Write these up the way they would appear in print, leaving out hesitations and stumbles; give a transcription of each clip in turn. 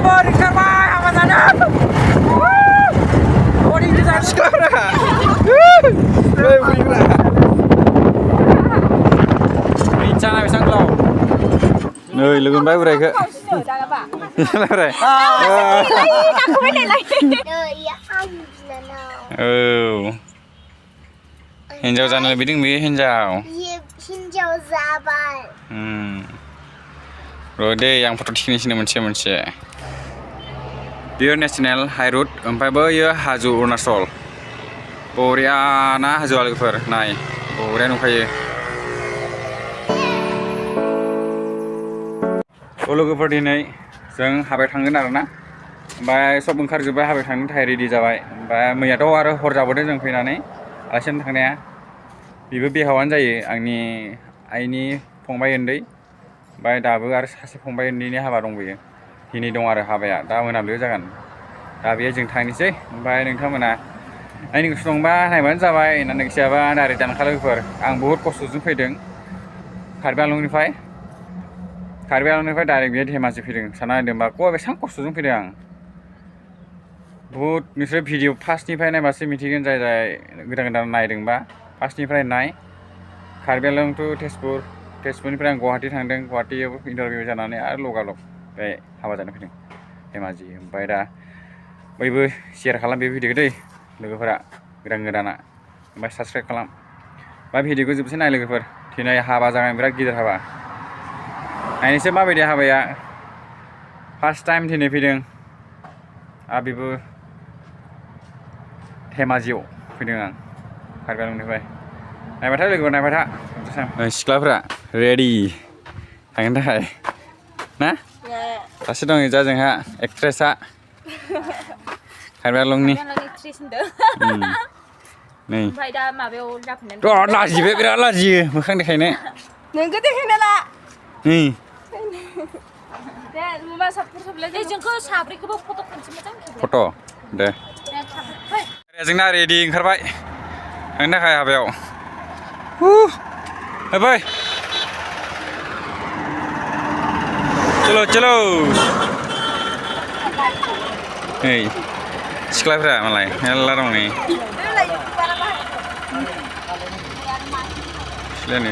लोगोफोर ओंखारबाय हाबा जानो बडि डिजाइन सिख्लाफोरा मिन्थियाना बेसेबां गोलाव नै लोगो मोनबाय बोरायखौ बोराय औ हिन्जाव जानो लुबैदों बेयो हिन्जाव जाबाय र' दे आं फट' थिखिनोसै मोनसे बियो नेसनेल हाइ रुट ओमफ्राय बैयो हाजो अरुणाचल बरियाना हाजोआ लोगोफोर नाय बरिया नुखायो लोगोफोर दिनै जों हाबायाव थांगोन आरोना ओमफ्राय सब ओंखारजोब्बाय हाबायाव थांनो थाखाय रेडि जाबाय ओमफ्राय मैयाथ' आरो हर जाबोदों जों फैनानै आलासिनो थांनाया बेबो बिहावानो जायो आंनि आइनि फंबाय उन्दै ओमफ्राय दाबो आरो सासे फंबाय उन्दैनि हाबा दंबोयो दिनै दं आरो हाबाया दा मोनाबिलियाव जागोन दा बेयो जों थांनोसै ओमफ्राय नोंथांमोना आंनि गोसो दंबा नायबानो जाबाय होननानै गोसोआबा डाइरेक्ट दानखा लोगोफोर आं बुहुद खस्थ'जों फैदों कार्बि आंलंनिफ्राय डाइरेक्ट बियो धेमाजि फैदों सानना नायदोंबा बेसेबां खस्थ'जों फैदों आं बुहुद नोंसोर भिडिअ फार्स्टनिफ्राय नायबासो मिथिगोन जाय गोदान नायदोंबा फार्स्टनिफ्राय नाय कार्बि आंलं टु तेजपुरनिफ्राय आं गुवाहाटि थांदों गुवाहाटियाव इन्टारभिउ जानानै आरो लगालग बे हाबा जानो फैदों धेमाजि ओमफ्राय दा बयबो शेयार खालाम बे भिडिअखौ दै लोगोफोरा गोदाना ओमफ्राय साबसक्राइब खालाम बा भिडिअखौ जोबसै नाय लोगोफोर दिनै हाबा जागोन बिराद गिदिर हाबा नायनोसै माबायदि हाबाया फार्स्ट टाइम दिनै फैदों आरो बेबो धेमाजियाव फैदों आं कार्बि आंलंनिफ्राय नायबाथाय लोगोफोर नायबाय था सिख्लाफ्रा रेडि थांनो थाखाय ना सासे दं जा जोंहा एक्ट्रेसआ कार्बि आंलंनि नै ओमफ्राय दा माबायाव जाफिननानै र' लाजिबाय बिराद लाजियो मोखां देखायनो नोंखौ देखायना ला नै दे माबा साबलाय जोंखौ साब्रैखौबो फट' खनसे मोजां फट' दे जोंना रेडि ओंखारबाय थांनो थाखाय हाबायाव फै चलो नै सिख्लाफ्रा मालाय मेरला दं नै सिख्लायानो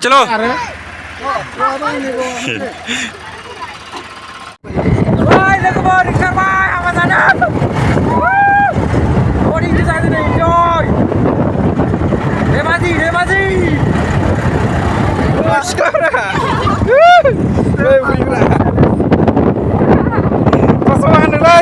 चलो लोगोफोर ओंखारबाय हाबा जानो बडि डिजाइन दिनै धेमाजि सिख्लाफ्रा कसमा होनोलै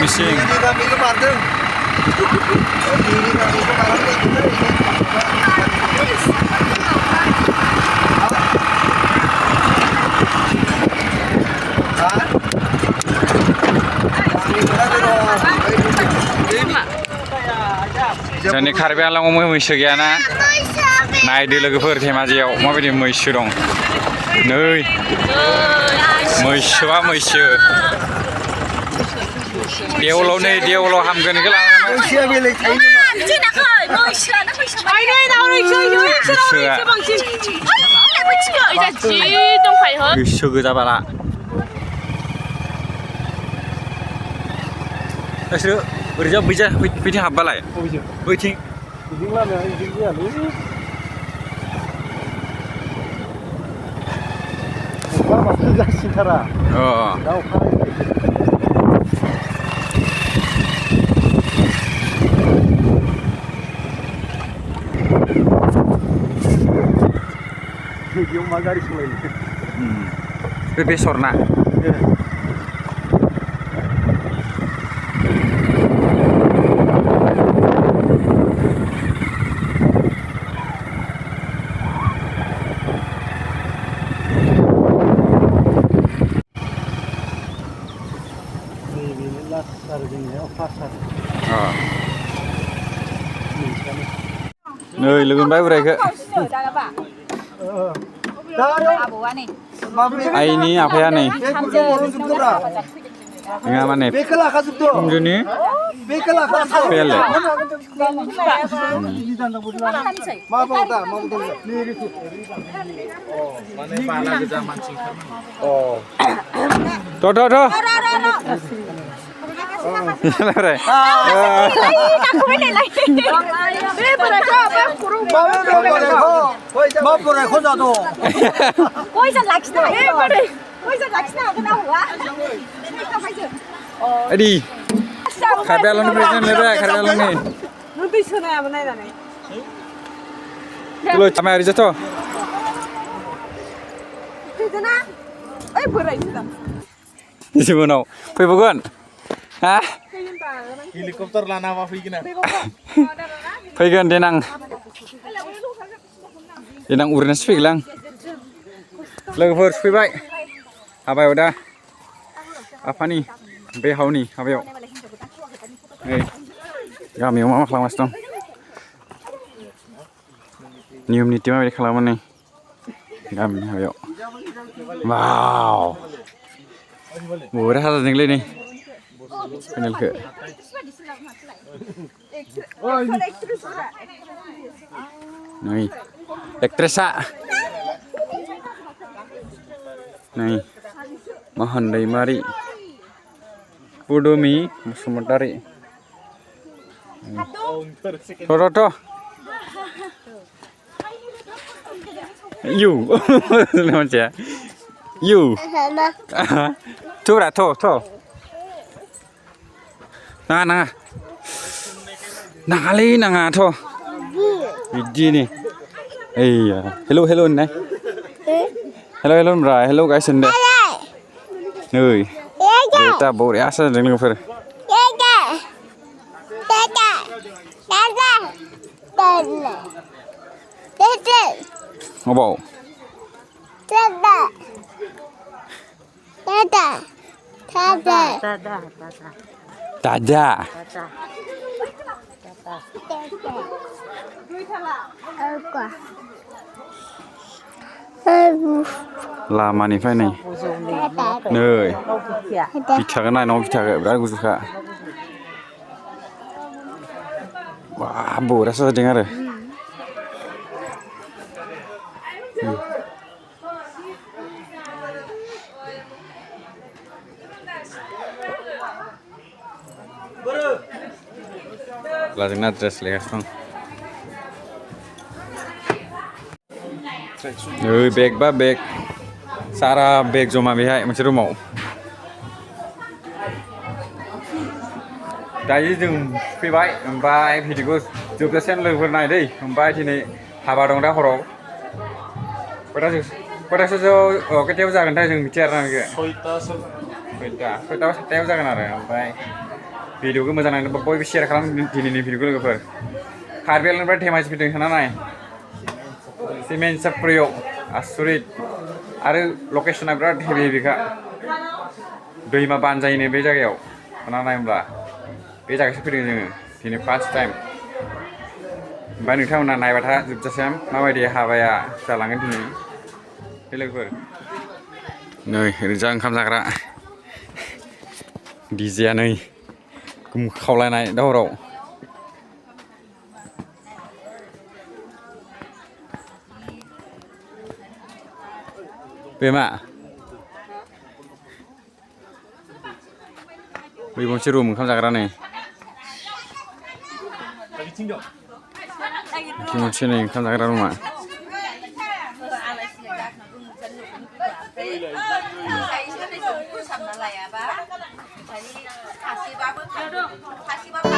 Bising. Ini kami ke Bandung. Ini kami ke Bandung. जोंनि कार्बि आंलंआव मैसो गैयाना नायदो लोगोफोर धेमाजियाव माबायदि मैसो दं नै मैसोआ मैसो देवलाव नै देवलाव हामगोन इखो लानानै मैसोआ बेलेग थायो नामा मिथिनाखै मैसोआनो मैसो बांसिन मिथियो इजा जि दंखायो हो गोसो गोजा बाला नोंसोरो ओरैजा बैजा बैथिं हाबबालाय बैथिं बिदिं लामाया बिदिं जायालै अखा हाबासो जासिनथारा दा अखा बेयाव मा गारि सालायनो बे बेसर ना नै लोगो मोनबाय बोरायखो आइनि आफाया नै नङा माने जोंनि पेले Adi, karbelan ni present lebe, karbelan ni. Nanti sana apa nih dah nih? Tulo, kami hari jatuh. Di sana, berai sudah. Di sini mana? Pergi bukan? Hah? helikopter lana apa begini Pergi kan denang. Denang urus pergi lang. Lagu first pergi baik. Apa ya udah? Apa nih? Behau nih, apa yuk? Kami mau makan mas dong. Nium nih timah beri kelaman nih. Kami apa yuk? Wow. Murah ada tinggal nih. Kenal ke? Nih, elektrisa. Nih, Mahan dari mari. Pudumi Musumatari. Toto. You. Macam you. Tu lah tu. Nah. Nakali na to. Idi ni. Hello nih. Hello bra. Hello guys anda. Oi. Kita bawa asa dengan fer. Ngobau. Tada. Lama nih fai nih. Nih. Kita kan naik kita ke berapa gue suka. Wah, bu rasa dengar ya. Lazimnya dress lekas dong. Bag. Sarah bag joma behai moncel rumau. Dayi जों फैबाय ओमफ्राय भिडिअखौ जोबजासिम लोगोफोर नाय दै ओमफ्राय दिनै हाबा दं दा हराव खयथासोआव जागोनथाय जों मिथिया आरोना बेखौ 6टा 7टायाव जागोन आरो ओमफ्राय भिडिअखौ मोजां नायनो बयबो शेयार खालाम दिनैनि भिडिअखौ लोगोफोर कार्बिआंलंनिफ्राय धेमाजि फैदों थाना नाय सिमेन्ट सापरियाव आसुरित आरो लकेसना बिराद हेभिखा दैमा बानजायनो बे जायगायाव थाना नायब्ला बे जायगायावसो फैदों जोङो दिनै फार्स्ट टाइम ओमफ्राय नोंथांमोना नायबाय था जोबजासिम माबायदि हाबाया जालांगोन दिनै बे लोगोफोर नै ओरैजा ओंखाम जाग्रा डिजेआ नै खावलायनाय दावराव बे मा बै मोनसे रुम ओंखाम जाग्रा नै मोनसे नै ओंखाम जाग्रा रुमा Kasih